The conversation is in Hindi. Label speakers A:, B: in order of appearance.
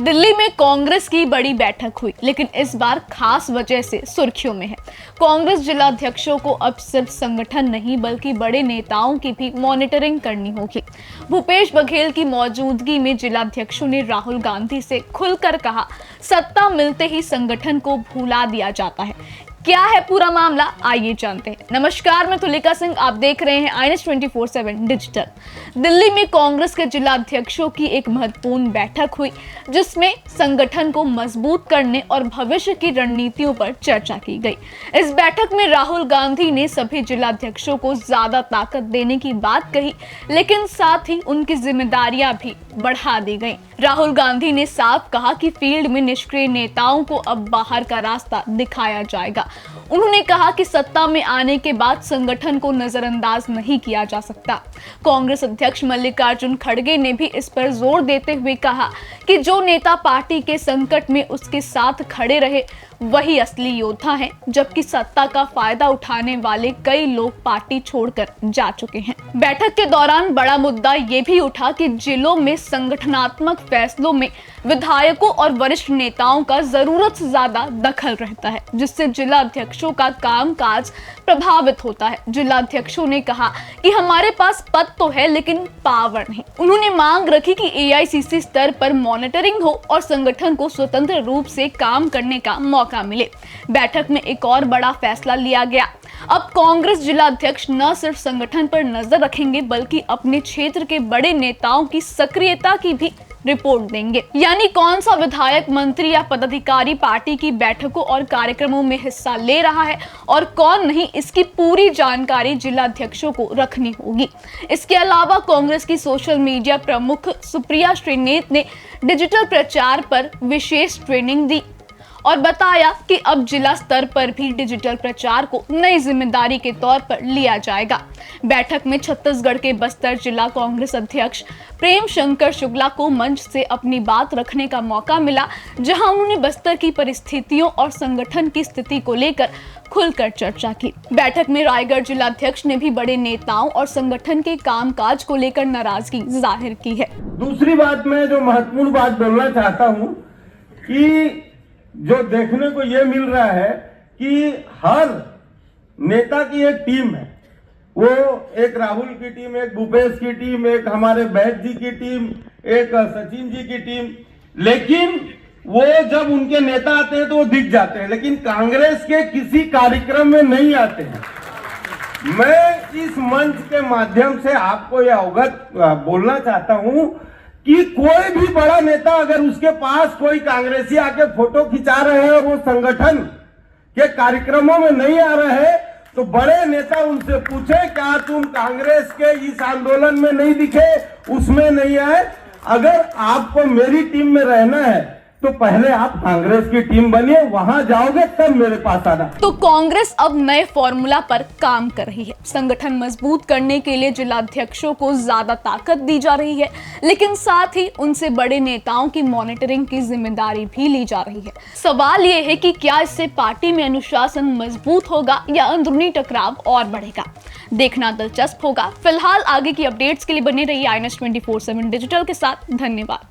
A: दिल्ली में कांग्रेस की बड़ी बैठक हुई, लेकिन इस बार खास वजह से सुर्खियों में है। कांग्रेस जिलाध्यक्षों को अब सिर्फ संगठन नहीं बल्कि बड़े नेताओं की भी मॉनिटरिंग करनी होगी। भूपेश बघेल की मौजूदगी में जिलाध्यक्षों ने राहुल गांधी से खुलकर कहा, सत्ता मिलते ही संगठन को भुला दिया जाता है। क्या है पूरा मामला, आइए जानते हैं। नमस्कार, मैं तुलिका सिंह, आप देख रहे हैं INS 24/7 डिजिटल। दिल्ली में कांग्रेस के जिलाध्यक्षों की एक महत्वपूर्ण बैठक हुई, जिसमें संगठन को मजबूत करने और भविष्य की रणनीतियों पर चर्चा की गई। इस बैठक में राहुल गांधी ने सभी जिलाध्यक्षों को ज्यादा ताकत देने की बात कही, लेकिन साथ ही उनकी जिम्मेदारियां भी बढ़ा दी गई। राहुल गांधी ने साफ कहा कि फील्ड में निष्क्रिय नेताओं को अब बाहर का रास्ता दिखाया जाएगा। उन्होंने कहा कि सत्ता में आने के बाद संगठन को नजरअंदाज नहीं किया जा सकता। कांग्रेस अध्यक्ष मल्लिकार्जुन खड़गे ने भी इस पर जोर देते हुए कहा कि जो नेता पार्टी के संकट में उसके साथ खड़े रहे वही असली योद्धा हैं, जबकि सत्ता का फायदा उठाने वाले कई लोग पार्टी छोड़कर जा चुके हैं। बैठक के दौरान बड़ा मुद्दा ये भी उठा कि जिलों में संगठनात्मक फैसलों में विधायकों और वरिष्ठ नेताओं का जरूरत से ज्यादा दखल रहता है, जिससे जिला अध्यक्षों का कामकाज प्रभावित होता है। जिलाध्यक्षों ने कहा कि हमारे पास पद तो है लेकिन पावर नहीं। उन्होंने मांग रखी कि AICC स्तर पर मॉनिटरिंग हो और संगठन को स्वतंत्र रूप से काम करने का मौका मिले। बैठक में एक और बड़ा फैसला लिया गया। अब कांग्रेस जिलाध्यक्ष न सिर्फ संगठन पर नजर रखेंगे बल्कि अपने क्षेत्र के बड़े नेताओं की सक्रियता की भी रिपोर्ट देंगे। यानी कौन सा विधायक, मंत्री या पदाधिकारी पार्टी की बैठकों और कार्यक्रमों में हिस्सा ले रहा है और कौन नहीं, इसकी पूरी जानकारी जिलाध्यक्षों को रखनी होगी। इसके अलावा कांग्रेस की सोशल मीडिया प्रमुख सुप्रिया श्रीनेत ने डिजिटल प्रचार पर विशेष ट्रेनिंग दी और बताया कि अब जिला स्तर पर भी डिजिटल प्रचार को नई जिम्मेदारी के तौर पर लिया जाएगा। बैठक में छत्तीसगढ़ के बस्तर जिला कांग्रेस अध्यक्ष प्रेम शंकर शुक्ला को मंच से अपनी बात रखने का मौका मिला, जहां उन्होंने बस्तर की परिस्थितियों और संगठन की स्थिति को लेकर खुलकर चर्चा की। बैठक में रायगढ़ जिलाध्यक्ष ने भी बड़े नेताओं और संगठन के कामकाज को लेकर नाराजगी जाहिर की है।
B: दूसरी बात, मैं जो महत्वपूर्ण बात बोलना चाहता हूँ कि जो देखने को ये मिल रहा है कि हर नेता की एक टीम है। वो एक राहुल की टीम, एक भूपेश की टीम, एक हमारे बैठ जी की टीम, एक सचिन जी की टीम, लेकिन वो जब उनके नेता आते हैं तो वो दिख जाते हैं, लेकिन कांग्रेस के किसी कार्यक्रम में नहीं आते हैं। मैं इस मंच के माध्यम से आपको यह अवगत बोलना चाहता हूं कि कोई भी बड़ा नेता अगर उसके पास कोई कांग्रेसी आके फोटो खिंचा रहे हैं और वो संगठन के कार्यक्रमों में नहीं आ रहे हैं, तो बड़े नेता उनसे पूछे, क्या तुम कांग्रेस के इस आंदोलन में नहीं दिखे, उसमें नहीं आए? अगर आपको मेरी टीम में रहना है तो पहले आप कांग्रेस की टीम बनिए, वहां जाओगे तब मेरे पास आना।
A: तो कांग्रेस अब नए फॉर्मूला पर काम कर रही है। संगठन मजबूत करने के लिए जिलाध्यक्षों को ज्यादा ताकत दी जा रही है, लेकिन साथ ही उनसे बड़े नेताओं की मॉनिटरिंग की जिम्मेदारी भी ली जा रही है। सवाल ये है कि क्या इससे पार्टी में अनुशासन मजबूत होगा या अंदरूनी टकराव और बढ़ेगा, देखना दिलचस्प होगा। फिलहाल आगे की अपडेट्स के लिए बने रहिए INS 24/7 डिजिटल के साथ। धन्यवाद।